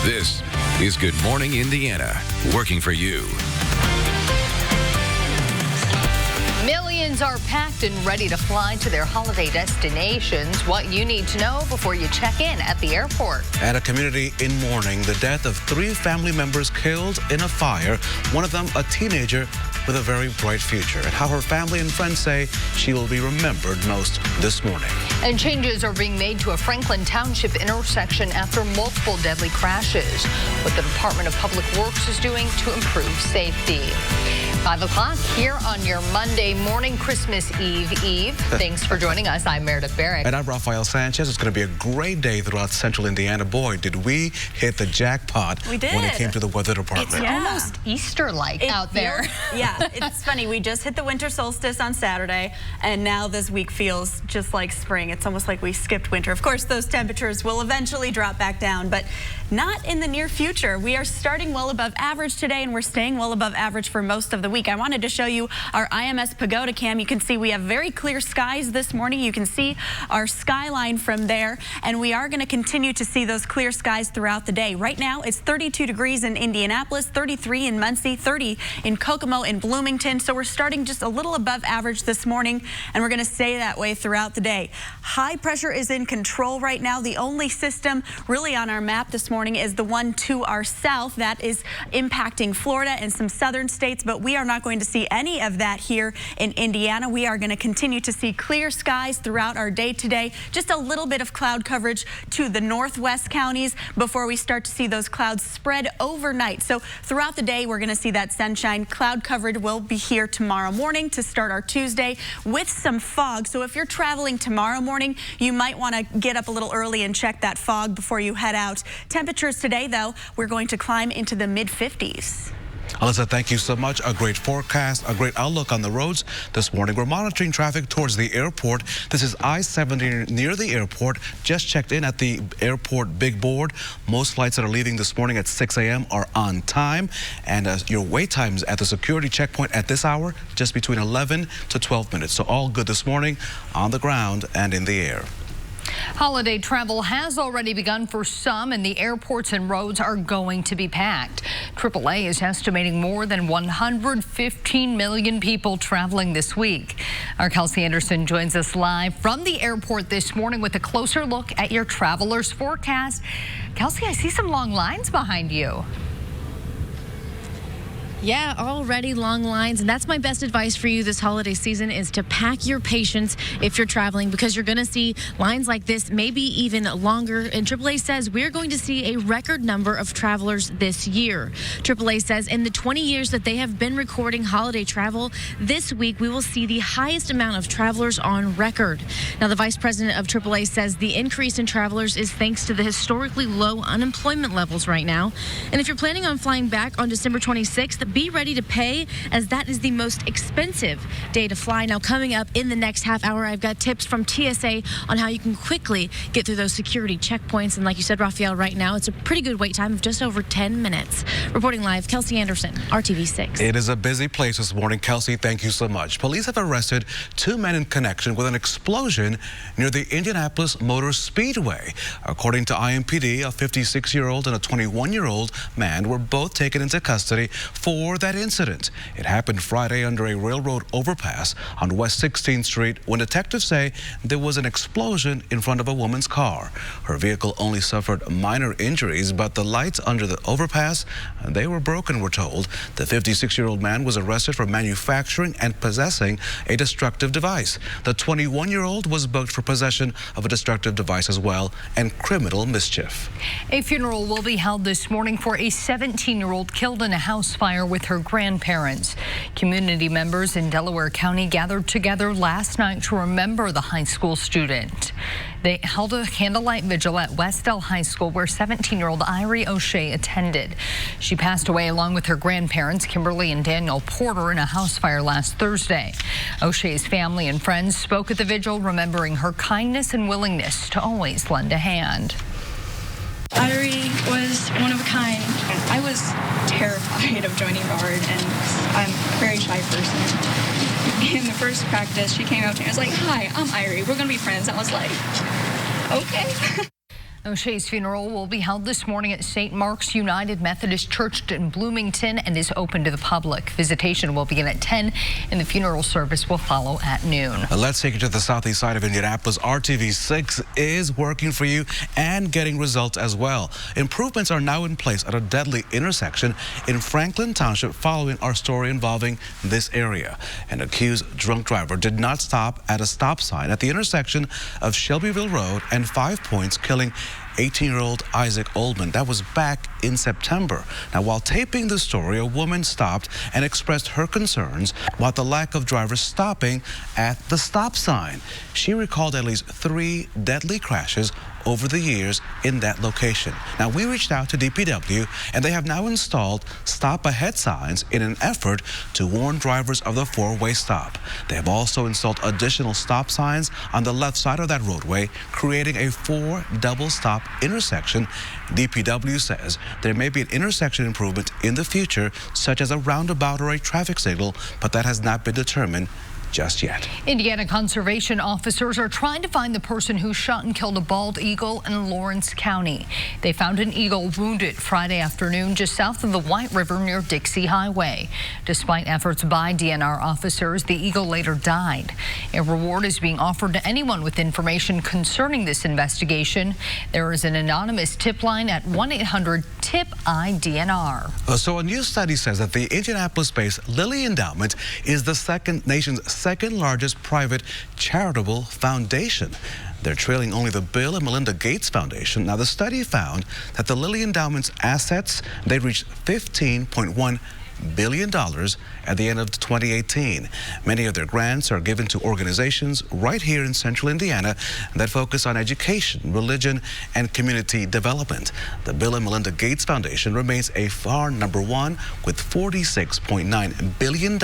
This is Good Morning Indiana, working for you. Millions are packed and ready to fly to their holiday destinations. What you need to know before you check in at the airport. At a community in mourning, the death of 3 family members killed in a fire, one of them a teenager with a very bright future, and how her family and friends say she will be remembered most this morning. And changes are being made to a Franklin Township intersection after multiple deadly crashes. What the Department of Public Works is doing to improve safety. 5 o'clock here on your Monday morning, Christmas Eve. Thanks for joining us. I'm Meredith Barrick. And I'm Rafael Sanchez. It's going to be a great day throughout central Indiana. Boy, did we hit the jackpot when it came to the weather department. It's almost Easter-like out there. Yeah, it's funny. We just hit the winter solstice on Saturday, and now this week feels just like spring. It's almost like we skipped winter. Of course, those temperatures will eventually drop back down, but not in the near future. We are starting well above average today, and we're staying well above average for most of the week. I wanted to show you our IMS Pagoda cam. You can see we have very clear skies this morning. You can see our skyline from there, and we are going to continue to see those clear skies throughout the day. Right now, it's 32 degrees in Indianapolis, 33 in Muncie, 30 in Kokomo and Bloomington. So we're starting just a little above average this morning, and we're going to stay that way throughout the day. High pressure is in control right now. The only system really on our map this morning is the one to our south that is impacting Florida and some southern states, but we are not going to see any of that here in Indiana. We are going to continue to see clear skies throughout our day today. Just a little bit of cloud coverage to the northwest counties before we start to see those clouds spread overnight. So throughout the day, we're going to see that sunshine. Cloud coverage will be here tomorrow morning to start our Tuesday with some fog. So if you're traveling tomorrow morning, you might want to get up a little early and check that fog before you head out. Temperatures today, though, we're going to climb into the mid-50s. Alyssa, thank you so much. A great forecast, a great outlook on the roads this morning. We're monitoring traffic towards the airport. This is I-70 near the airport. Just checked in at the airport big board. Most flights that are leaving this morning at 6 a.m. are on time. And your wait times at the security checkpoint at this hour, just between 11 to 12 minutes. So all good this morning on the ground and in the air. Holiday travel has already begun for some, and the airports and roads are going to be packed. AAA is estimating more than 115 million people traveling this week. Our Kelsey Anderson joins us live from the airport this morning with a closer look at your travelers' forecast. Kelsey, I see some long lines behind you. Yeah, already long lines, and that's my best advice for you this holiday season is to pack your patience if you're traveling, because you're going to see lines like this, maybe even longer. And AAA says we're going to see a record number of travelers this year. AAA says in the 20 years that they have been recording holiday travel, this week we will see the highest amount of travelers on record. Now, the vice president of AAA says the increase in travelers is thanks to the historically low unemployment levels right now. And if you're planning on flying back on December 26th, be ready to pay, as that is the most expensive day to fly. Now, coming up in the next half hour, I've got tips from TSA on how you can quickly get through those security checkpoints. And like you said, Rafael, right now, it's a pretty good wait time of just over 10 minutes. Reporting live, Kelsey Anderson, RTV6. It is a busy place this morning. Kelsey, thank you so much. Police have arrested 2 men in connection with an explosion near the Indianapolis Motor Speedway. According to IMPD, a 56-year-old and a 21-year-old man were both taken into custody for that incident. It happened Friday under a railroad overpass on West 16th Street when detectives say there was an explosion in front of a woman's car. Her vehicle only suffered minor injuries, but the lights under the overpass, they were broken, we're told. The 56-year-old man was arrested for manufacturing and possessing a destructive device. The 21-year-old was booked for possession of a destructive device as well and criminal mischief. A funeral will be held this morning for a 17-year-old killed in a house fire with her grandparents. Community members in Delaware County gathered together last night to remember the high school student. They held a candlelight vigil at Westdale High School where 17-year-old Irie O'Shea attended. She passed away along with her grandparents, Kimberly and Daniel Porter, in a house fire last Thursday. O'Shea's family and friends spoke at the vigil, remembering her kindness and willingness to always lend a hand. Irie was one of a kind. I was terrified of joining Bard, and I'm a very shy person. In the first practice, she came up to me and was like, "Hi, I'm Irie. We're going to be friends." I was like, okay. O'Shea's funeral will be held this morning at St. Mark's United Methodist Church in Bloomington and is open to the public. Visitation will begin at 10 and the funeral service will follow at noon. Let's take you to the southeast side of Indianapolis. RTV6 is working for you and getting results as well. Improvements are now in place at a deadly intersection in Franklin Township following our story involving this area. An accused drunk driver did not stop at a stop sign at the intersection of Shelbyville Road and 5 Points, killing 18-year-old Isaac Oldman. That was back in September. Now, while taping the story, a woman stopped and expressed her concerns about the lack of drivers stopping at the stop sign. She recalled at least 3 deadly crashes over the years in that location. Now, we reached out to DPW, and they have now installed stop ahead signs in an effort to warn drivers of the 4-way stop. They have also installed additional stop signs on the left side of that roadway, creating a 4 double stop intersection. DPW says there may be an intersection improvement in the future, such as a roundabout or a traffic signal, but that has not been determined just yet. Indiana conservation officers are trying to find the person who shot and killed a bald eagle in Lawrence County. They found an eagle wounded Friday afternoon just south of the White River near Dixie Highway. Despite efforts by DNR officers, the eagle later died. A reward is being offered to anyone with information concerning this investigation. There is an anonymous tip line at 1-800-TIP-IDNR. So a new study says that the Indianapolis-based Lilly Endowment is the nation's second largest private charitable foundation. They're trailing only the Bill and Melinda Gates Foundation. Now, the study found that the Lilly Endowment's assets, they reached $15.1 billion at the end of 2018. Many of their grants are given to organizations right here in central Indiana that focus on education, religion, and community development. The Bill and Melinda Gates Foundation remains a far #1 with $46.9 billion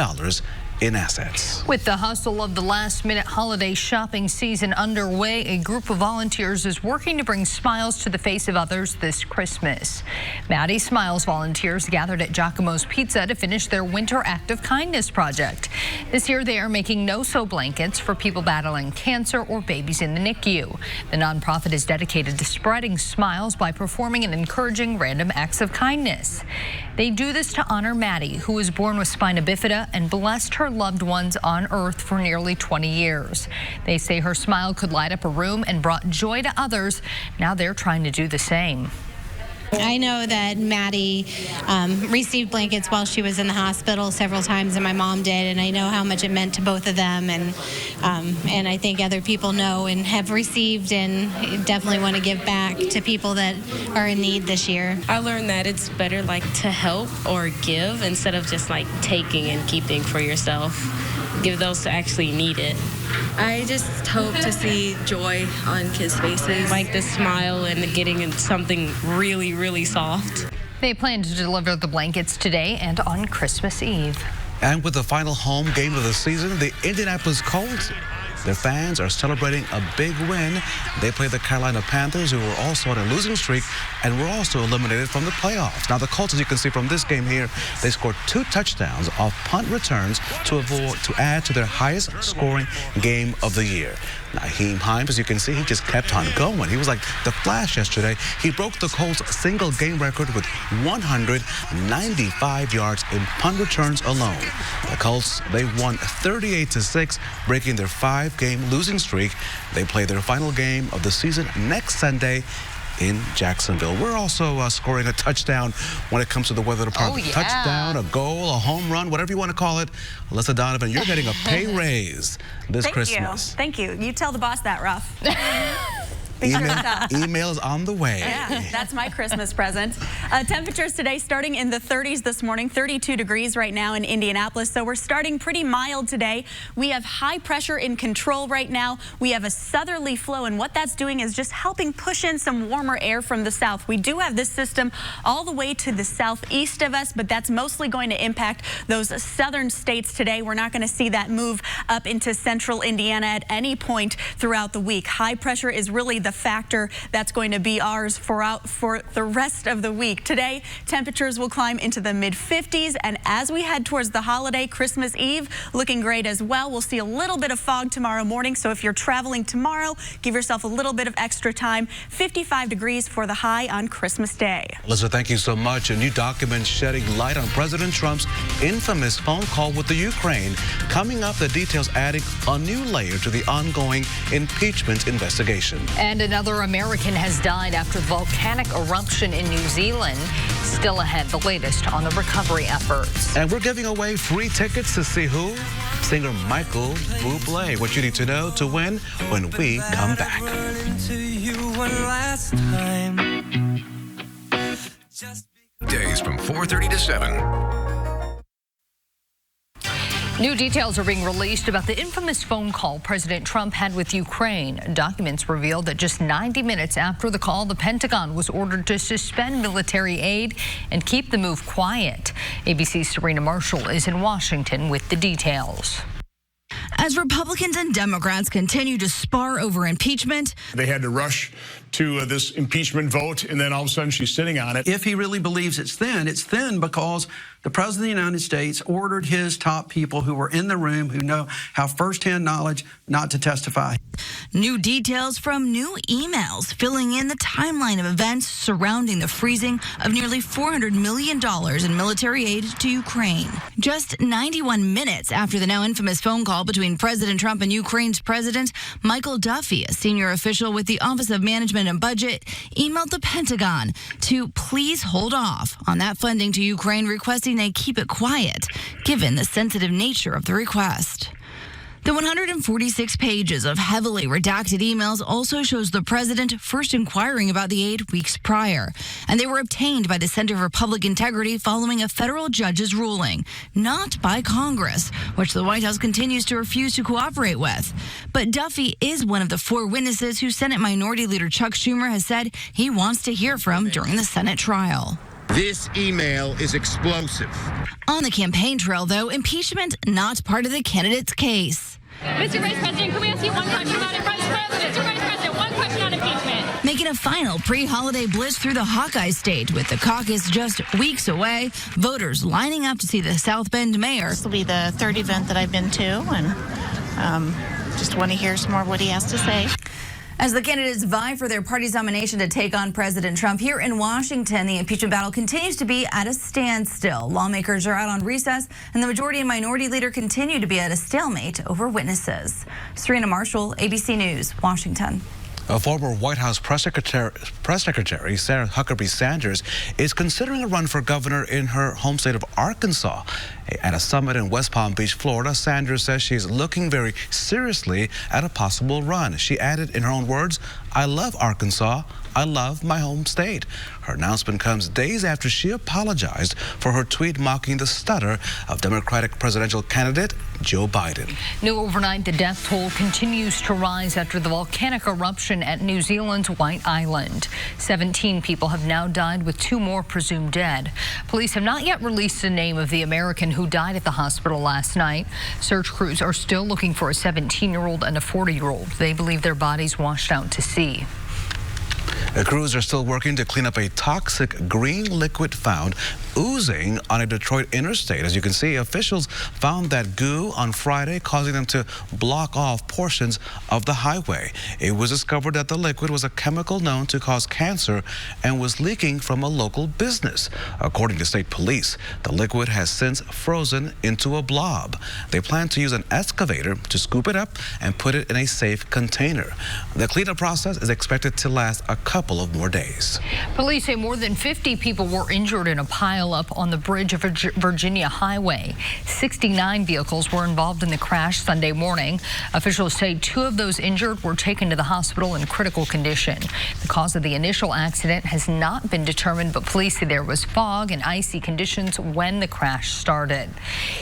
in assets. With the hustle of the last-minute holiday shopping season underway, a group of volunteers is working to bring smiles to the face of others this Christmas. Maddie Smiles volunteers gathered at Giacomo's Pizza to finish their Winter Act of Kindness project. This year, they are making no-sew blankets for people battling cancer or babies in the NICU. The nonprofit is dedicated to spreading smiles by performing and encouraging random acts of kindness. They do this to honor Maddie, who was born with spina bifida and blessed her loved ones on Earth for nearly 20 years. They say her smile could light up a room and brought joy to others. Now they're trying to do the same. I know that Maddie received blankets while she was in the hospital several times, and my mom did, and I know how much it meant to both of them, and I think other people know and have received and definitely want to give back to people that are in need this year. I learned that it's better to help or give instead of just taking and keeping for yourself. Give those to actually need it. I just hope to see joy on kids' faces. Like the smile and getting something really, really soft. They plan to deliver the blankets today and on Christmas Eve. And with the final home game of the season, the Indianapolis Colts, their fans are celebrating a big win. They play the Carolina Panthers, who were also on a losing streak and were also eliminated from the playoffs. Now, the Colts, as you can see from this game here, they scored 2 touchdowns off punt returns to add to their highest scoring game of the year. Nyheim Hines, as you can see, he just kept on going. He was like the Flash yesterday. He broke the Colts' single game record with 195 yards in punt returns alone. The Colts, they won 38-6, breaking their 5-game losing streak. They play their final game of the season next Sunday in Jacksonville. We're also scoring a touchdown when it comes to the weather department. Oh, yeah. Touchdown, a goal, a home run, whatever you want to call it. Alyssa Donovan, you're getting a pay raise this Christmas. Thank you. You tell the boss that, Ruff. Email is on the way. Yeah, that's my Christmas present. Temperatures today starting in the 30s this morning, 32 degrees right now in Indianapolis. So we're starting pretty mild today. We have high pressure in control right now. We have a southerly flow, and what that's doing is just helping push in some warmer air from the south. We do have this system all the way to the southeast of us, but that's mostly going to impact those southern states today. We're not going to see that move up into central Indiana at any point throughout the week. High pressure is really the a factor that's going to be ours for the rest of the week. Today, temperatures will climb into the mid-50s, and as we head towards the holiday, Christmas Eve, looking great as well. We'll see a little bit of fog tomorrow morning, so if you're traveling tomorrow, give yourself a little bit of extra time. 55 degrees for the high on Christmas Day. Alyssa, thank you so much. A new document shedding light on President Trump's infamous phone call with the Ukraine. Coming up, the details adding a new layer to the ongoing impeachment investigation. And another American has died after the volcanic eruption in New Zealand. Still ahead, the latest on the recovery efforts. And we're giving away free tickets to see who? Singer Michael Bublé. What you need to know to win when we come back. Days from 4:30 to 7. New details are being released about the infamous phone call President Trump had with Ukraine. Documents revealed that just 90 minutes after the call, the Pentagon was ordered to suspend military aid and keep the move quiet. ABC's Serena Marshall is in Washington with the details. As Republicans and Democrats continue to spar over impeachment, they had to rush to this impeachment vote, and then all of a sudden she's sitting on it. If he really believes it's thin because the President of the United States ordered his top people who were in the room, who have firsthand knowledge, not to testify. New details from new emails filling in the timeline of events surrounding the freezing of nearly $400 million in military aid to Ukraine. Just 91 minutes after the now infamous phone call between President Trump and Ukraine's President, Michael Duffy, a senior official with the Office of Management and Budget, emailed the Pentagon to please hold off on that funding to Ukraine, requesting they keep it quiet, given the sensitive nature of the request. The 146 pages of heavily redacted emails also shows the president first inquiring about the aid weeks prior, and they were obtained by the Center for Public Integrity following a federal judge's ruling, not by Congress, which the White House continues to refuse to cooperate with. But Duffy is one of the 4 witnesses who Senate Minority Leader Chuck Schumer has said he wants to hear from during the Senate trial. This email is explosive. On the campaign trail, though, impeachment not part of the candidate's case. Mr. Vice President, can we ask you one question about it? Vice President, Mr. Vice President, one question on impeachment. Making a final pre-holiday blitz through the Hawkeye State with the caucus just weeks away. Voters lining up to see the South Bend mayor. This will be the 3rd event that I've been to, and just want to hear some more of what he has to say. As the candidates vie for their party's nomination to take on President Trump here in Washington, the impeachment battle continues to be at a standstill. Lawmakers are out on recess, and the majority and minority leader continue to be at a stalemate over witnesses. Serena Marshall, ABC News, Washington. A former White House press secretary, Sarah Huckabee Sanders, is considering a run for governor in her home state of Arkansas. At a summit in West Palm Beach, Florida, Sanders says she's looking very seriously at a possible run. She added in her own words, "I love Arkansas. I love my home state." Her announcement comes days after she apologized for her tweet mocking the stutter of Democratic presidential candidate Joe Biden. New overnight, the death toll continues to rise after the volcanic eruption at New Zealand's White Island. 17 people have now died, with 2 more presumed dead. Police have not yet released the name of the American who died at the hospital last night. Search crews are still looking for a 17-year-old and a 40-year-old. They believe their bodies washed out to sea. The crews are still working to clean up a toxic green liquid found oozing on a Detroit interstate. As you can see, officials found that goo on Friday, causing them to block off portions of the highway. It was discovered that the liquid was a chemical known to cause cancer and was leaking from a local business. According to state police, the liquid has since frozen into a blob. They plan to use an excavator to scoop it up and put it in a safe container. The cleanup process is expected to last a couple of more days. Police say more than 50 people were injured in a pileup on the bridge of Virginia Highway. 69 vehicles were involved in the crash Sunday morning. Officials say 2 of those injured were taken to the hospital in critical condition. The cause of the initial accident has not been determined, but police say there was fog and icy conditions when the crash started.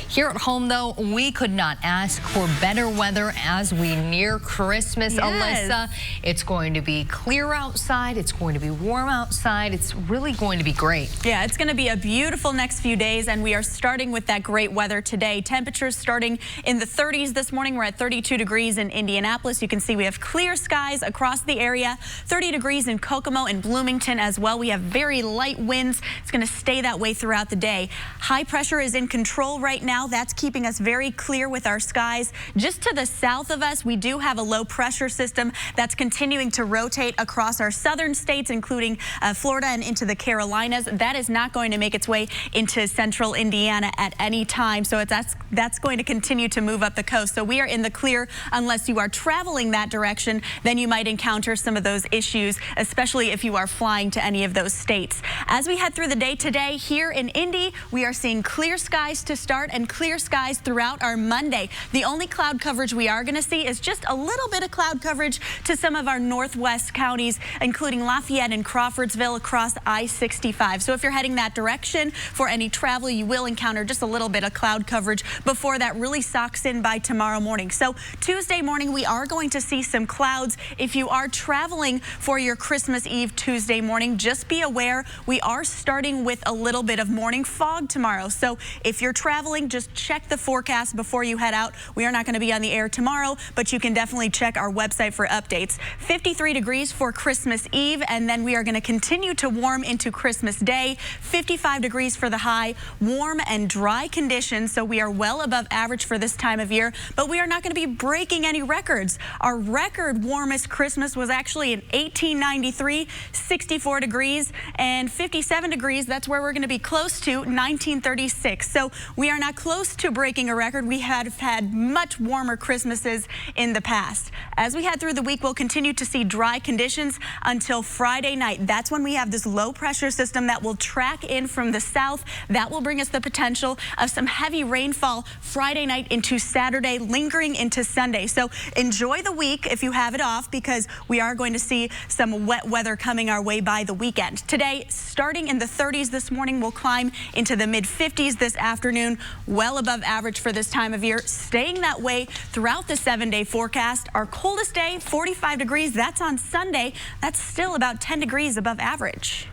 Here at home, though, we could not ask for better weather as we near Christmas. Yes. Alyssa, it's going to be clear outside inside. It's going to be warm outside. It's really going to be great. Yeah, it's going to be a beautiful next few days, and we are starting with that great weather today. Temperatures starting in the 30s this morning. We're at 32 degrees in Indianapolis. You can see we have clear skies across the area. 30 degrees in Kokomo and Bloomington as well. We have very light winds. It's going to stay that way throughout the day. High pressure is in control right now. That's keeping us very clear with our skies. Just to the south of us, we do have a low pressure system that's continuing to rotate across our southern states, including Florida and into the Carolinas. That is not going to make its way into central Indiana at any time. So that's going to continue to move up the coast. So we are in the clear unless you are traveling that direction. Then you might encounter some of those issues, especially if you are flying to any of those states. As we head through the day today here in Indy, we are seeing clear skies to start and clear skies throughout our Monday. The only cloud coverage we are going to see is just a little bit of cloud coverage to some of our northwest counties, including Lafayette and Crawfordsville across I-65. So if you're heading that direction for any travel, you will encounter just a little bit of cloud coverage before that really socks in by tomorrow morning. So Tuesday morning, we are going to see some clouds. If you are traveling for your Christmas Eve Tuesday morning, just be aware we are starting with a little bit of morning fog tomorrow. So if you're traveling, just check the forecast before you head out. We are not going to be on the air tomorrow, but you can definitely check our website for updates. 53 degrees for Christmas Eve, and then we are going to continue to warm into Christmas Day. 55 degrees for the high, warm and dry conditions, so we are well above average for this time of year, but we are not going to be breaking any records. Our record warmest Christmas was actually in 1893, 64 degrees, and 57 degrees. That's where we're going to be close to 1936. So we are not close to breaking a record. We have had much warmer Christmases in the past. As we head through the week, we'll continue to see dry conditions until Friday night. That's when we have this low pressure system that will track in from the south. That will bring us the potential of some heavy rainfall Friday night into Saturday, lingering into Sunday. So enjoy the week if you have it off, because we are going to see some wet weather coming our way by the weekend. Today, starting in the 30s this morning, we'll climb into the mid-50s this afternoon, well above average for this time of year, staying that way throughout the 7-day forecast. Our coldest day, 45 degrees. That's on Sunday. That's still about 10 degrees above average.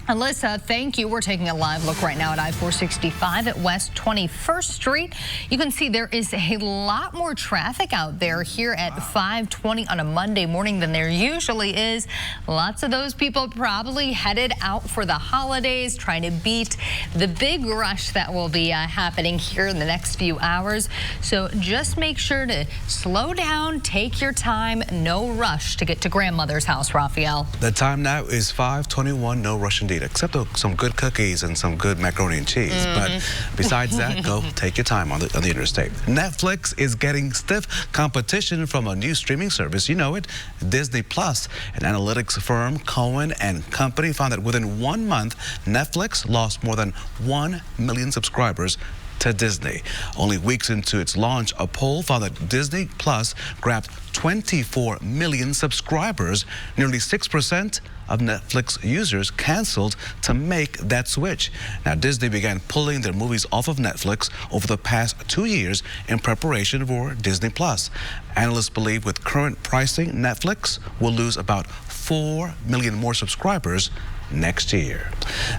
Alyssa, thank you. We're taking a live look right now at I-465 at West 21st Street. You can see there is a lot more traffic out there here at 5:20 on a Monday morning than there usually is. Lots of those people probably headed out for the holidays, trying to beat the big rush that will be happening here in the next few hours. So just make sure to slow down, take your time, no rush to get to grandmother's house, Raphael. The time now is 5:21, no rush indeed, except some good cookies and some good macaroni and cheese. But besides that, go take your time on the interstate. Netflix is getting stiff competition from a new streaming service. You know it, Disney Plus. An analytics firm, Cohen & Company, found that within 1 month, Netflix lost more than 1 million subscribers to Disney. Only weeks into its launch, a poll found that Disney Plus grabbed 24 million subscribers. Nearly 6% of Netflix users canceled to make that switch. Now, Disney began pulling their movies off of Netflix over the past 2 years in preparation for Disney Plus. Analysts believe with current pricing, Netflix will lose about 4 million more subscribers next year.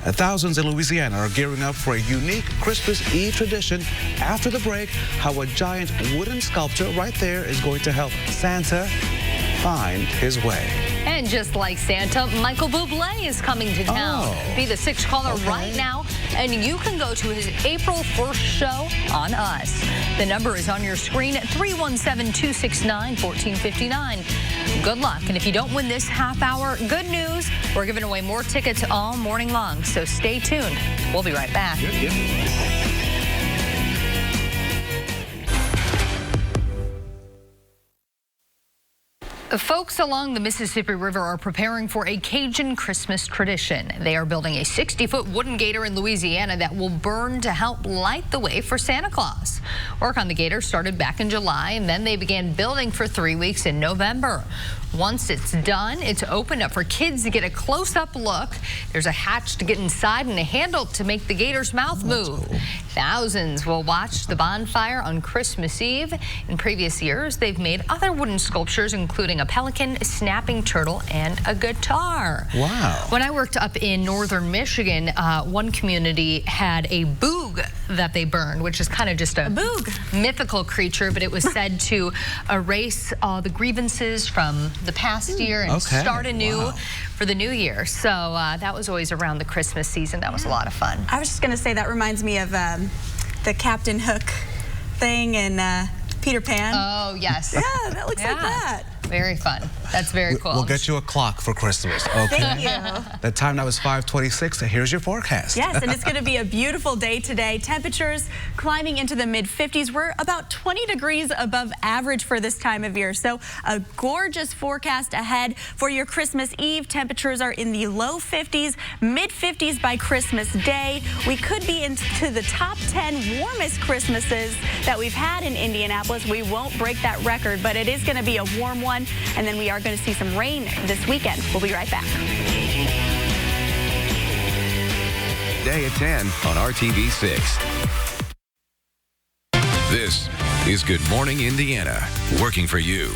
Thousands in Louisiana are gearing up for a unique Christmas Eve tradition. After the break, how a giant wooden sculpture right there is going to help Santa find his way. And just like Santa, Michael Bublé is coming to town. Be the sixth caller right now, and you can go to his April 1st show on us. The number is on your screen at 317-269-1459. Good luck. And if you don't win this half hour, good news, we're giving away more tickets all morning long. So stay tuned. We'll be right back. Folks along the Mississippi River are preparing for a Cajun Christmas tradition. They are building a 60-foot wooden gator in Louisiana that will burn to help light the way for Santa Claus. Work on the gator started back in July, and then they began building for 3 weeks in November. Once it's done, it's opened up for kids to get a close-up look. There's a hatch to get inside and a handle to make the gator's mouth move. Cool. Thousands will watch the bonfire on Christmas Eve. In previous years, they've made other wooden sculptures, including a pelican, a snapping turtle, and a guitar. Wow. When I worked up in northern Michigan, one community had a boog that they burned, which is kind of just a mythical creature, but it was said to erase all the grievances from the past year and start anew for the new year. So that was always around the Christmas season. That was a lot of fun. I was just going to say that reminds me of the Captain Hook thing in Peter Pan. Oh, yes. Yeah, that looks like that. Very fun. That's very cool. We'll get you a clock for Christmas. Okay. Thank you. The time now is 5:26, and here's your forecast. Yes, and it's going to be a beautiful day today. Temperatures climbing into the mid-50s. We're about 20 degrees above average for this time of year. So a gorgeous forecast ahead for your Christmas Eve. Temperatures are in the low 50s, mid-50s by Christmas Day. We could be into the top 10 warmest Christmases that we've had in Indianapolis. We won't break that record, but it is going to be a warm one. And then we are going to see some rain this weekend. We'll be right back. Day at 10 on RTV6. This is Good Morning Indiana, working for you.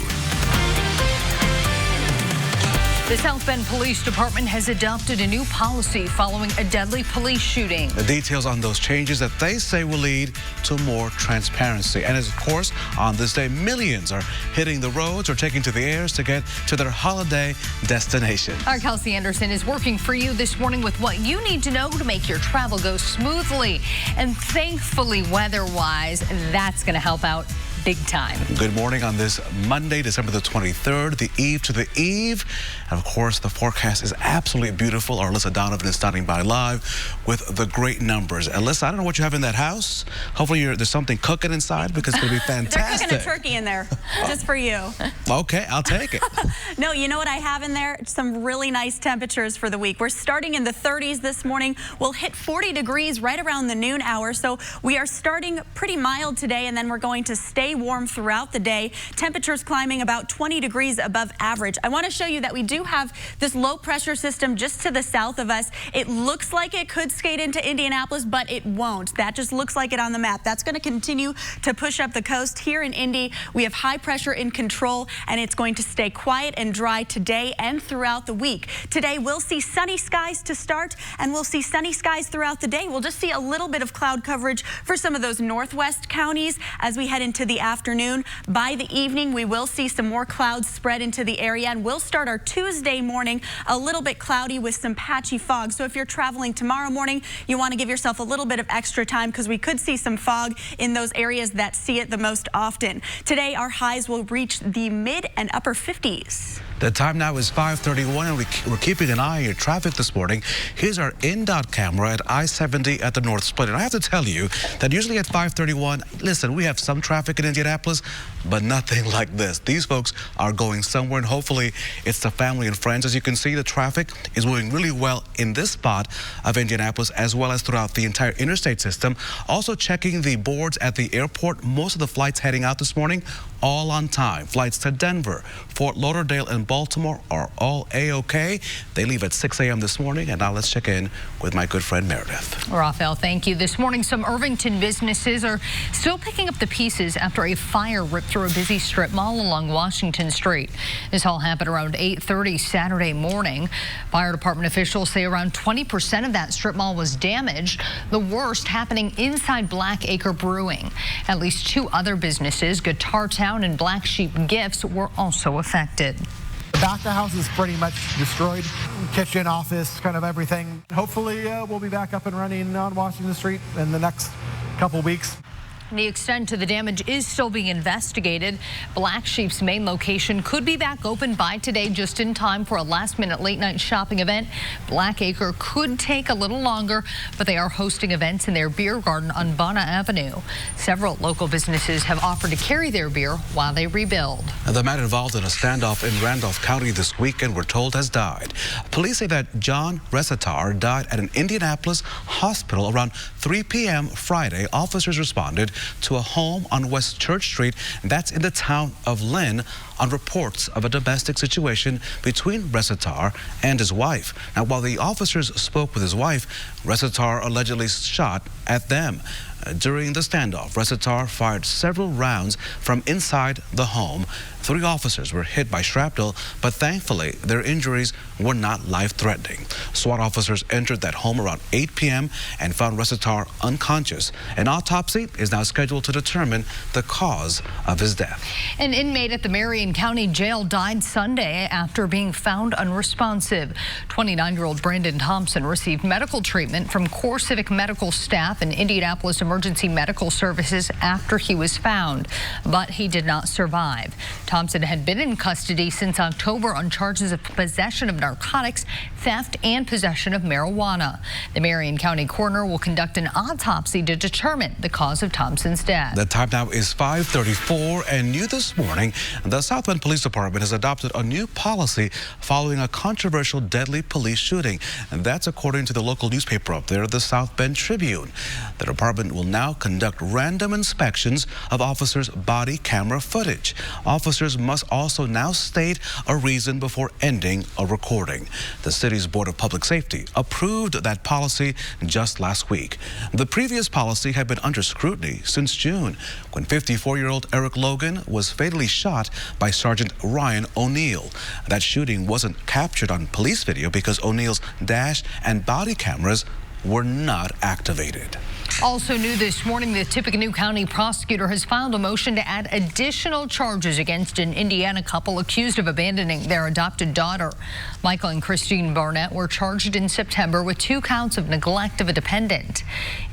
The South Bend Police Department has adopted a new policy following a deadly police shooting. The details on those changes that they say will lead to more transparency. And of course, on this day, millions are hitting the roads or taking to the airs to get to their holiday destination. Our Kelsey Anderson is working for you this morning with what you need to know to make your travel go smoothly. And thankfully, weather-wise, that's going to help out big time. Good morning on this Monday, December the 23rd, the eve to the eve. And of course, the forecast is absolutely beautiful. Our Alyssa Donovan is standing by live with the great numbers. Alyssa, I don't know what you have in that house. Hopefully there's something cooking inside because it's going to be fantastic. They're cooking a turkey in there just for you. Okay, I'll take it. No, you know what I have in there? Some really nice temperatures for the week. We're starting in the 30s this morning. We'll hit 40 degrees right around the noon hour. So we are starting pretty mild today, and then we're going to stay warm throughout the day. Temperatures climbing about 20 degrees above average. I want to show you that we do have this low pressure system just to the south of us. It looks like it could skate into Indianapolis, but it won't. That just looks like it on the map. That's going to continue to push up the coast. Here in Indy, we have high pressure in control, and it's going to stay quiet and dry today and throughout the week. Today, we'll see sunny skies to start, and we'll see sunny skies throughout the day. We'll just see a little bit of cloud coverage for some of those northwest counties as we head into the afternoon. By the evening, we will see some more clouds spread into the area, and we'll start our Tuesday morning a little bit cloudy with some patchy fog. So if you're traveling tomorrow morning, you want to give yourself a little bit of extra time because we could see some fog in those areas that see it the most often. Today, our highs will reach the mid and upper 50s. The time now is 5:31, and we're keeping an eye on your traffic this morning. Here's our INDOT camera at I-70 at the North Split. And I have to tell you that usually at 5:31, listen, we have some traffic in Indianapolis, but nothing like this. These folks are going somewhere, and hopefully it's the family and friends. As you can see, the traffic is moving really well in this spot of Indianapolis, as well as throughout the entire interstate system. Also checking the boards at the airport. Most of the flights heading out this morning, all on time. Flights to Denver, Fort Lauderdale, and Baltimore are all A-OK. They leave at 6 a.m. this morning. And now let's check in with my good friend Meredith. Rafael, thank you. This morning, some Irvington businesses are still picking up the pieces after a fire ripped through a busy strip mall along Washington Street. This all happened around 8:30 Saturday morning. Fire department officials say around 20% of that strip mall was damaged, the worst happening inside Black Acre Brewing. At least two other businesses, Guitar Town and Black Sheep Gifts, were also affected. The back of the house is pretty much destroyed. Kitchen, office, kind of everything. Hopefully we'll be back up and running on Washington Street in the next couple weeks. The extent to the damage is still being investigated. Black Sheep's main location could be back open by today, just in time for a last-minute late-night shopping event. Black Acre could take a little longer, but they are hosting events in their beer garden on Bona Avenue. Several local businesses have offered to carry their beer while they rebuild. The man involved in a standoff in Randolph County this weekend, we're told, has died. Police say that John Resatar died at an Indianapolis hospital around 3 p.m. Friday. Officers responded to a home on West Church Street, that's in the town of Lynn, on reports of a domestic situation between Resitar and his wife. Now, while the officers spoke with his wife, Resitar allegedly shot at them. During the standoff, Resitar fired several rounds from inside the home. 3 officers were hit by shrapnel, but thankfully their injuries were not life-threatening. SWAT officers entered that home around 8 p.m. and found Resitar unconscious. An autopsy is now scheduled to determine the cause of his death. An inmate at the Marion County Jail died Sunday after being found unresponsive. 29-year-old Brandon Thompson received medical treatment from CoreCivic medical staff and Indianapolis Emergency Medical Services after he was found, but he did not survive. Thompson had been in custody since October on charges of possession of narcotics, theft, and possession of marijuana. The Marion County coroner will conduct an autopsy to determine the cause of Thompson's death. The time now is 5:34, and new this morning, the South Bend Police Department has adopted a new policy following a controversial deadly police shooting. And that's according to the local newspaper up there, the South Bend Tribune. The department will now conduct random inspections of officers' body camera footage. Officers must also now state a reason before ending a recording. The city's Board of Public Safety approved that policy just last week. The previous policy had been under scrutiny since June, when 54-year-old Eric Logan was fatally shot by Sergeant Ryan O'Neill. That shooting wasn't captured on police video because O'Neill's dash and body cameras were not activated. Also new this morning, the Tippecanoe County prosecutor has filed a motion to add additional charges against an Indiana couple accused of abandoning their adopted daughter. Michael and Christine Barnett were charged in September with 2 counts of neglect of a dependent.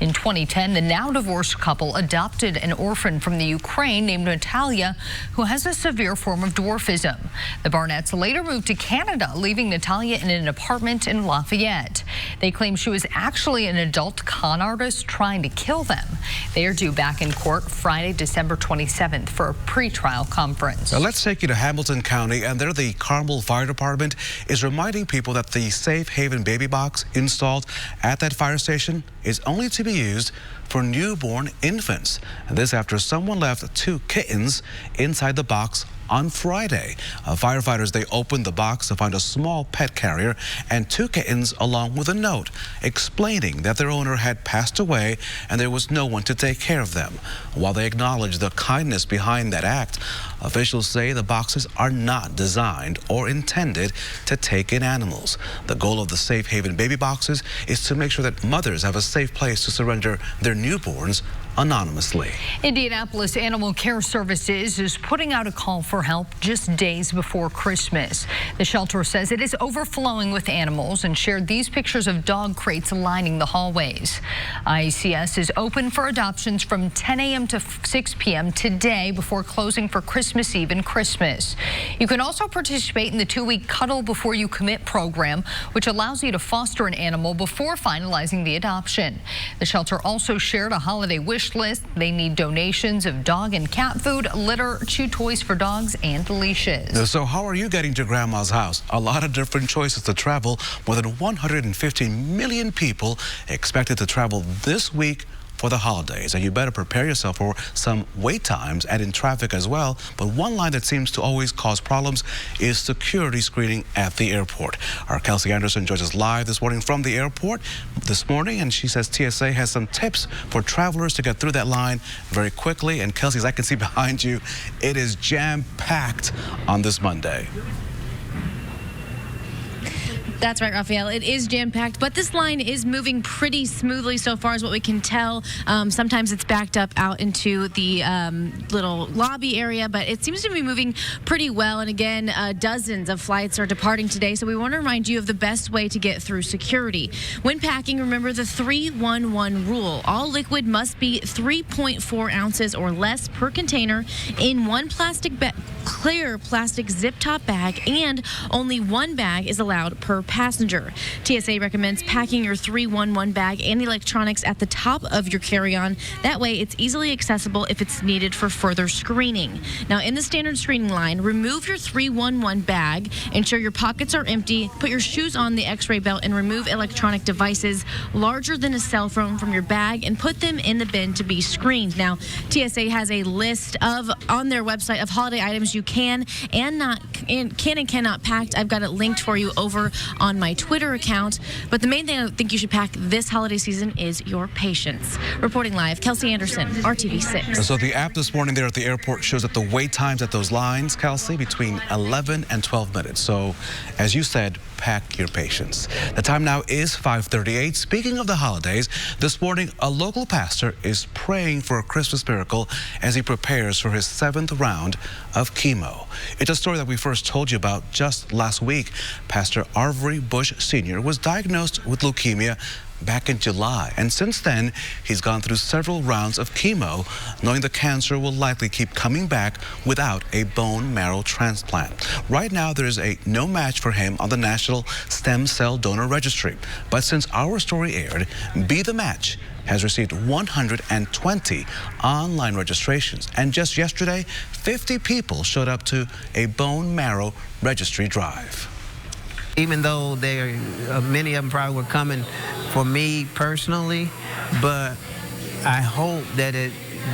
In 2010, the now divorced couple adopted an orphan from the Ukraine named Natalia, who has a severe form of dwarfism. The Barnetts later moved to Canada, leaving Natalia in an apartment in Lafayette. They claim she was actually an adult con artist trying to kill them. They are due back in court Friday, December 27th for a pretrial conference. Now let's take you to Hamilton County, and there the Carmel Fire Department is reminding people that the Safe Haven baby box installed at that fire station is only to be used for newborn infants. And this after someone left 2 kittens inside the box on Friday. Firefighters, they opened the box to find a small pet carrier and 2 kittens along with a note explaining that their owner had passed away and there was no one to take care of them. While they acknowledge the kindness behind that act, officials say the boxes are not designed or intended to take in animals. The goal of the Safe Haven baby boxes is to make sure that mothers have a safe place to surrender their newborns anonymously. Indianapolis Animal Care Services is putting out a call for help just days before Christmas. The shelter says it is overflowing with animals and shared these pictures of dog crates lining the hallways. IACS is open for adoptions from 10 a.m. to 6 p.m. today before closing for Christmas Eve and Christmas. You can also participate in the 2-week Cuddle Before You Commit program, which allows you to foster an animal before finalizing the adoption. The shelter also shared a holiday wish list. They need donations of dog and cat food, litter, chew toys for dogs, and leashes. So how are you getting to Grandma's house? A lot of different choices to travel. More than 150 million people expected to travel this week for the holidays, and you better prepare yourself for some wait times and in traffic as well. But one line that seems to always cause problems is security screening at the airport. Our Kelsey Anderson joins us live this morning from the airport this morning, and she says TSA has some tips for travelers to get through that line very quickly. And Kelsey, as I can see behind you, it is jam-packed on this Monday. That's right, Raphael. It is jam-packed, but this line is moving pretty smoothly so far as what we can tell. Sometimes it's backed up out into the little lobby area, but it seems to be moving pretty well. And again, dozens of flights are departing today, so we want to remind you of the best way to get through security. When packing, remember the 3-1-1 rule. All liquid must be 3.4 ounces or less per container in one clear plastic zip top bag, and only one bag is allowed per passenger. TSA recommends packing your 311 bag and electronics at the top of your carry-on. That way, it's easily accessible if it's needed for further screening. Now, in the standard screening line, remove your 311 bag, ensure your pockets are empty, put your shoes on the X-ray belt, and remove electronic devices larger than a cell phone from your bag and put them in the bin to be screened. Now, TSA has a list on their website of holiday items you can and cannot pack. I've got it linked for you over on my Twitter account. But the main thing I think you should pack this holiday season is your patience. Reporting live, Kelsey Anderson, RTV6. So the app this morning there at the airport shows that the wait times at those lines, Kelsey, between 11 and 12 minutes. So as you said, pack your patience. The time now is 5:38. Speaking of the holidays, this morning a local pastor is praying for a Christmas miracle as he prepares for his 7th round of chemo. It's a story that we first told you about just last week. Pastor Avery Bush Sr. was diagnosed with leukemia back in July, and since then he's gone through several rounds of chemo, knowing the cancer will likely keep coming back without a bone marrow transplant. Right now there is no match for him on the National Stem Cell Donor Registry, but since our story aired, Be the Match has received 120 online registrations, and just yesterday 50 people showed up to a bone marrow registry drive. Even though many of them probably were coming for me personally, but I hope that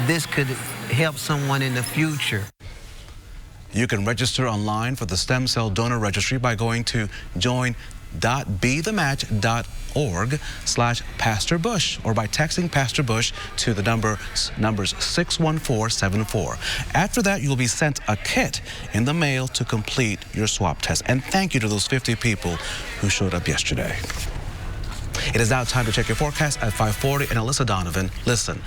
this could help someone in the future. You can register online for the Stem Cell Donor Registry by going to join.bethematch.org/Pastor Bush or by texting Pastor Bush to the numbers 61474. After that, you'll be sent a kit in the mail to complete your swab test. And thank you to those 50 people who showed up yesterday. It is now time to check your forecast at 5:40. And Alyssa Donovan, listen,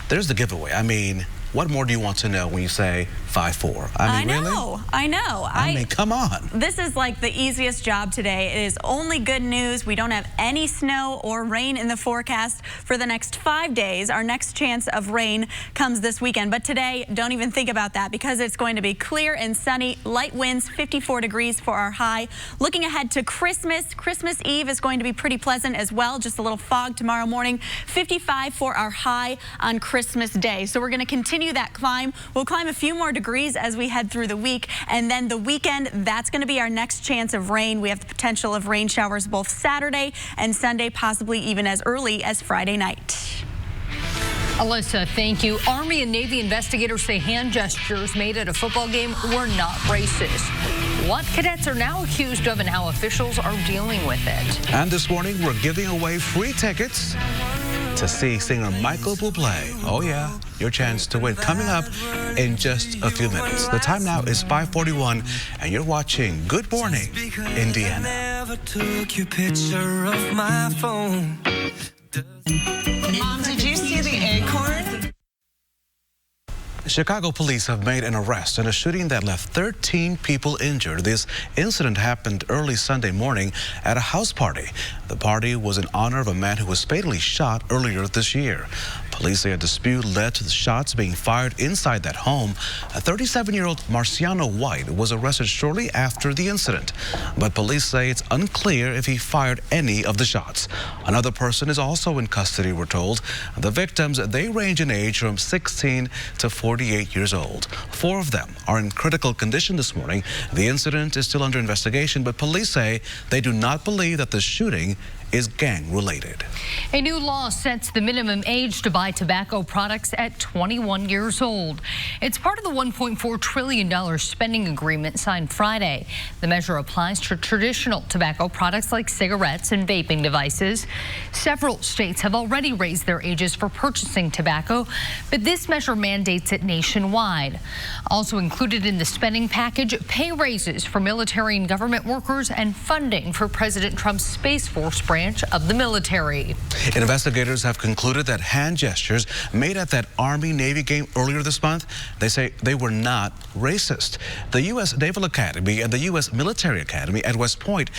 there's the giveaway. I mean, what more do you want to know when you say 5-4? I mean, really? I know. I mean, come on. This is like the easiest job today. It is only good news. We don't have any snow or rain in the forecast for the next 5 days. Our next chance of rain comes this weekend. But today, don't even think about that because it's going to be clear and sunny. Light winds, 54 degrees for our high. Looking ahead to Christmas. Christmas Eve is going to be pretty pleasant as well. Just a little fog tomorrow morning. 55 for our high on Christmas Day. So we're going to continue that climb. We'll climb a few more degrees as we head through the week, and then the weekend, that's going to be our next chance of rain. We have the potential of rain showers both Saturday and Sunday, possibly even as early as Friday night. Alyssa, thank you. Army and Navy investigators say hand gestures made at a football game were not racist. What cadets are now accused of and how officials are dealing with it. And this morning, we're giving away free tickets to see singer Michael Bublé. Oh yeah, your chance to win coming up in just a few minutes. The time now is 5:41 and you're watching Good Morning Indiana. Never took your picture of my phone. Mom, did you see the acorn? Chicago police have made an arrest in a shooting that left 13 people injured. This incident happened early Sunday morning at a house party. The party was in honor of a man who was fatally shot earlier this year. Police say a dispute led to the shots being fired inside that home. A 37-year-old Marciano White was arrested shortly after the incident, but police say it's unclear if he fired any of the shots. Another person is also in custody, we're told. The victims, they range in age from 16 to 48 years old. 4 of them are in critical condition this morning. The incident is still under investigation, but police say they do not believe that the shooting is gang-related. A new law sets the minimum age to buy tobacco products at 21 years old. It's part of the $1.4 trillion spending agreement signed Friday. The measure applies to traditional tobacco products like cigarettes and vaping devices. Several states have already raised their ages for purchasing tobacco, but this measure mandates it nationwide. Also included in the spending package, pay raises for military and government workers and funding for President Trump's Space Force branch of the military. Investigators have concluded that hand gestures made at that Army-Navy game earlier this month, they say they were not racist. The U.S. Naval Academy and the U.S. Military Academy at West Point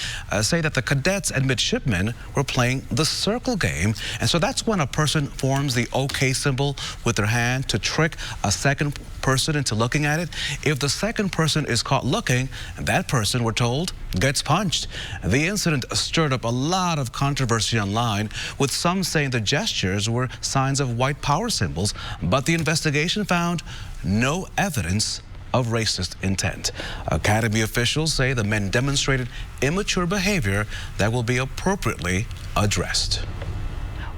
say that the cadets and midshipmen were playing the circle game. And so that's when a person forms the OK symbol with their hand to trick a second person into looking at it. If the second person is caught looking, that person, we're told, gets punched. The incident stirred up a lot of controversy online, with some saying the gestures were signs of white power symbols, but the investigation found no evidence of racist intent. Academy officials say the men demonstrated immature behavior that will be appropriately addressed.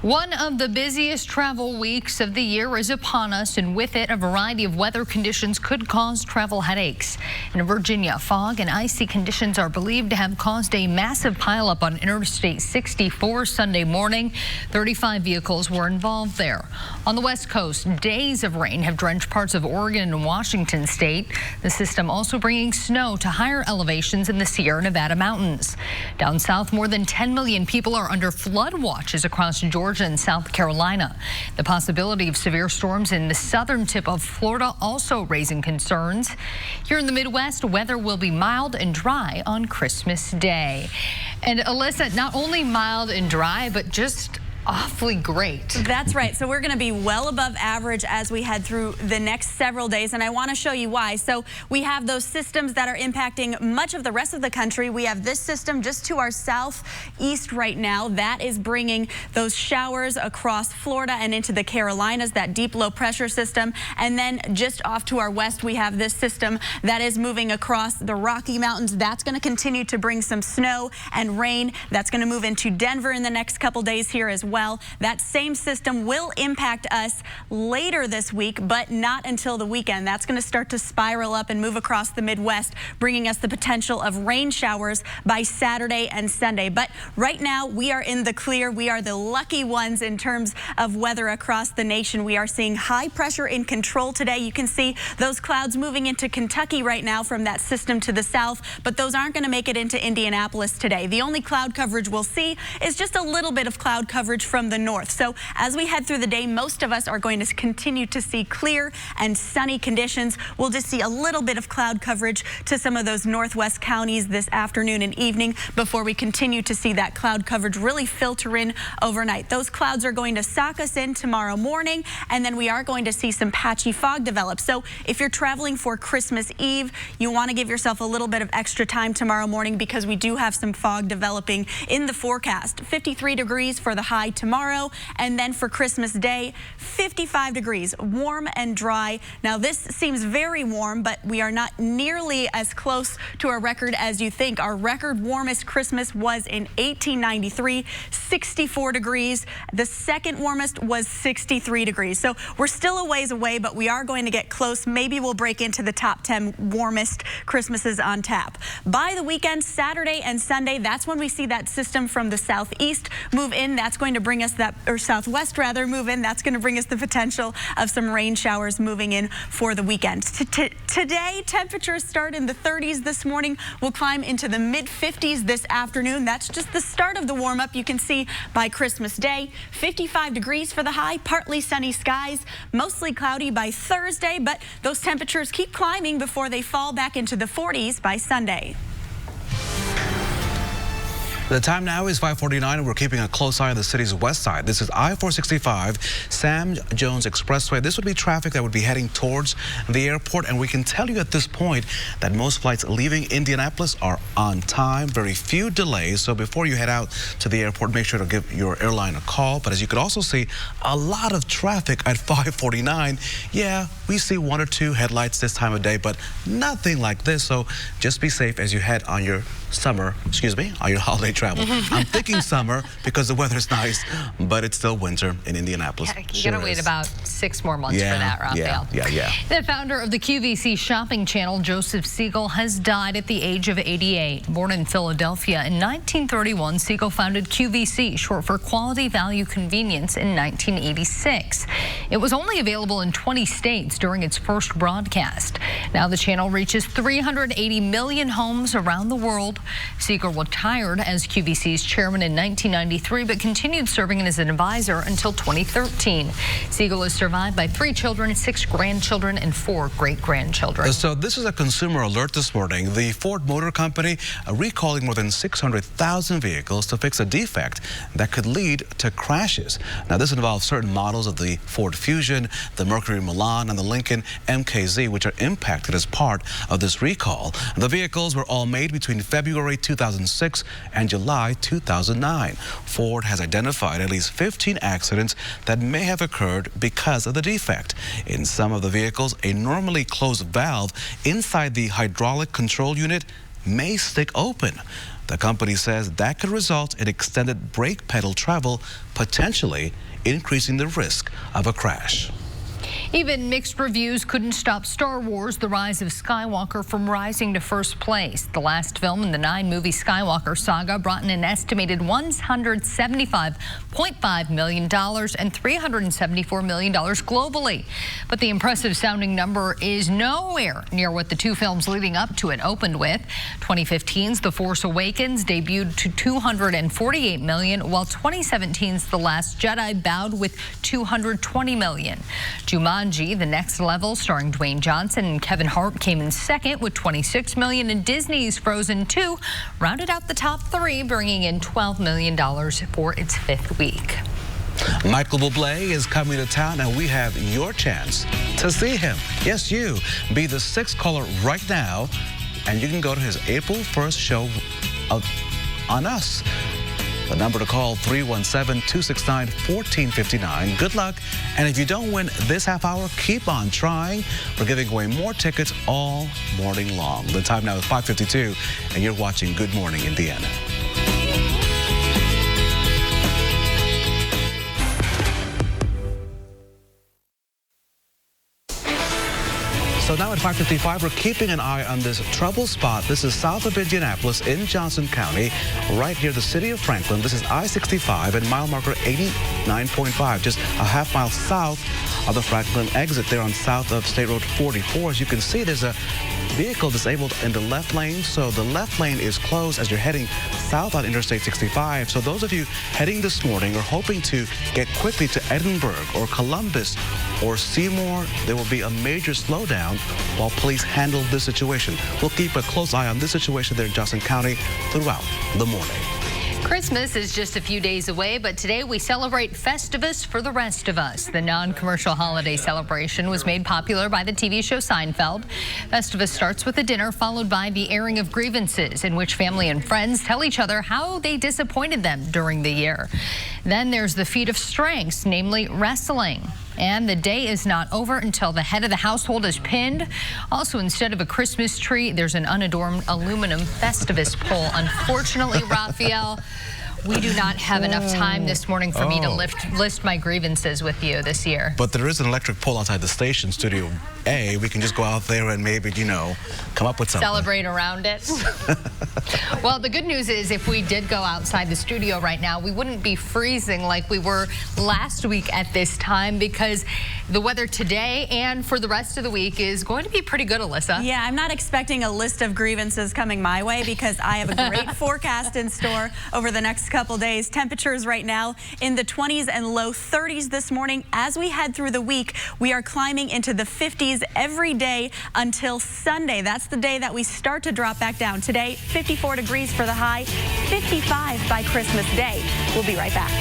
One of the busiest travel weeks of the year is upon us, and with it, a variety of weather conditions could cause travel headaches. In Virginia, fog and icy conditions are believed to have caused a massive pileup on Interstate 64 Sunday morning. 35 vehicles were involved there. On the West Coast, days of rain have drenched parts of Oregon and Washington state. The system also bringing snow to higher elevations in the Sierra Nevada mountains. Down south, more than 10 million people are under flood watches across Georgia and South Carolina. The possibility of severe storms in the southern tip of Florida also raising concerns. Here in the Midwest, weather will be mild and dry on Christmas Day. And Alyssa, not only mild and dry, but just awfully great. That's right. So we're going to be well above average as we head through the next several days, and I want to show you why. So we have those systems that are impacting much of the rest of the country. We have this system just to our southeast right now that is bringing those showers across Florida and into the Carolinas, that deep low pressure system. And then just off to our west, we have this system that is moving across the Rocky Mountains. That's going to continue to bring some snow and rain. That's going to move into Denver in the next couple days here as well. That same system will impact us later this week, but not until the weekend. That's going to start to spiral up and move across the Midwest, bringing us the potential of rain showers by Saturday and Sunday. But right now, we are in the clear. We are the lucky ones in terms of weather across the nation. We are seeing high pressure in control today. You can see those clouds moving into Kentucky right now from that system to the south, but those aren't going to make it into Indianapolis today. The only cloud coverage we'll see is just a little bit of cloud coverage from the north. So as we head through the day, most of us are going to continue to see clear and sunny conditions. We'll just see a little bit of cloud coverage to some of those northwest counties this afternoon and evening before we continue to see that cloud coverage really filter in overnight. Those clouds are going to sock us in tomorrow morning, and then we are going to see some patchy fog develop. So if you're traveling for Christmas Eve, you want to give yourself a little bit of extra time tomorrow morning because we do have some fog developing in the forecast. 53 degrees for the high tomorrow, and then for Christmas Day, 55 degrees, warm and dry. Now this seems very warm, but we are not nearly as close to our record as you think. Our record warmest Christmas was in 1893, 64 degrees. The second warmest was 63 degrees. So we're still a ways away, but we are going to get close. Maybe we'll break into the top 10 warmest Christmases on tap. By the weekend, Saturday and Sunday, that's when we see that system from the southeast move in. That's going to bring us that, or southwest rather, move in. That's going to bring us the potential of some rain showers moving in for the weekend. Today, temperatures start in the 30s this morning. We'll climb into the mid-50s this afternoon. That's just the start of the warm-up. You can see by Christmas Day, 55 degrees for the high, partly sunny skies, mostly cloudy by Thursday, but those temperatures keep climbing before they fall back into the 40s by Sunday. The time now is 5:49, and we're keeping a close eye on the city's west side. This is I-465, Sam Jones Expressway. This would be traffic that would be heading towards the airport, and we can tell you at this point that most flights leaving Indianapolis are on time. Very few delays, so before you head out to the airport, make sure to give your airline a call. But as you could also see, a lot of traffic at 5:49. Yeah, we see one or two headlights this time of day, but nothing like this, so just be safe as you head on your on your holiday travel. I'm thinking summer because the weather's nice, but it's still winter in Indianapolis. Yeah, you gotta wait about 6 more months for that, Raphael. Yeah. The founder of the QVC shopping channel, Joseph Siegel, has died at the age of 88. Born in Philadelphia in 1931, Siegel founded QVC, short for Quality Value Convenience, in 1986. It was only available in 20 states during its first broadcast. Now the channel reaches 380 million homes around the world. Siegel retired as was QVC's chairman in 1993, but continued serving as an advisor until 2013. Siegel is survived by 3 children, 6 grandchildren, and 4 great-grandchildren. So this is a consumer alert this morning. The Ford Motor Company recalling more than 600,000 vehicles to fix a defect that could lead to crashes. Now, this involves certain models of the Ford Fusion, the Mercury Milan, and the Lincoln MKZ, which are impacted as part of this recall. The vehicles were all made between February 2006 and July 2009. Ford has identified at least 15 accidents that may have occurred because of the defect. In some of the vehicles, a normally closed valve inside the hydraulic control unit may stick open. The company says that could result in extended brake pedal travel, potentially increasing the risk of a crash. Even mixed reviews couldn't stop Star Wars: The Rise of Skywalker from rising to first place. The last film in the 9-movie Skywalker saga brought in an estimated $175.5 million and $374 million globally. But the impressive sounding number is nowhere near what the 2 films leading up to it opened with. 2015's The Force Awakens debuted to $248 million, while 2017's The Last Jedi bowed with $220 million. Jumanji: The Next Level, starring Dwayne Johnson and Kevin Hart, came in second with $26 million, and Disney's Frozen 2 rounded out the top 3, bringing in $12 million for its 5th week. Michael Bublé is coming to town, and we have your chance to see him. Yes, you. Be the 6th caller right now, and you can go to his April 1st show on us. The number to call, 317-269-1459. Good luck. And if you don't win this half hour, keep on trying. We're giving away more tickets all morning long. The time now is 5:52, and you're watching Good Morning Indiana. So now at 5:55, we're keeping an eye on this trouble spot. This is south of Indianapolis in Johnson County, right near the city of Franklin. This is I-65 and mile marker 89.5, just a half mile south of the Franklin exit there on south of State Road 44. As you can see, there's a vehicle disabled in the left lane, so the left lane is closed as you're heading south on Interstate 65. So those of you heading this morning or hoping to get quickly to Edinburgh or Columbus or Seymour, there will be a major slowdown while police handle this situation. We'll keep a close eye on this situation there in Johnson County throughout the morning. Christmas is just a few days away, but today we celebrate Festivus for the rest of us. The non-commercial holiday celebration was made popular by the TV show Seinfeld. Festivus starts with a dinner followed by the airing of grievances, in which family and friends tell each other how they disappointed them during the year. Then there's the feat of strengths, namely wrestling. And the day is not over until the head of the household is pinned. Also, instead of a Christmas tree, there's an unadorned aluminum Festivus pole. Unfortunately, Raphael, we do not have enough time this morning for me to list my grievances with you this year. But there is an electric pole outside the station, Studio A. We can just go out there and maybe, you know, come up with something. Celebrate around it. Well, the good news is if we did go outside the studio right now, we wouldn't be freezing like we were last week at this time, because the weather today and for the rest of the week is going to be pretty good, Alyssa. Yeah, I'm not expecting a list of grievances coming my way, because I have a great forecast in store over the next couple days. Temperatures right now in the 20s and low 30s this morning. As we head through the week, we are climbing into the 50s every day until Sunday. That's the day that we start to drop back down. Today, 54 degrees for the high, 55 by Christmas Day. We'll be right back.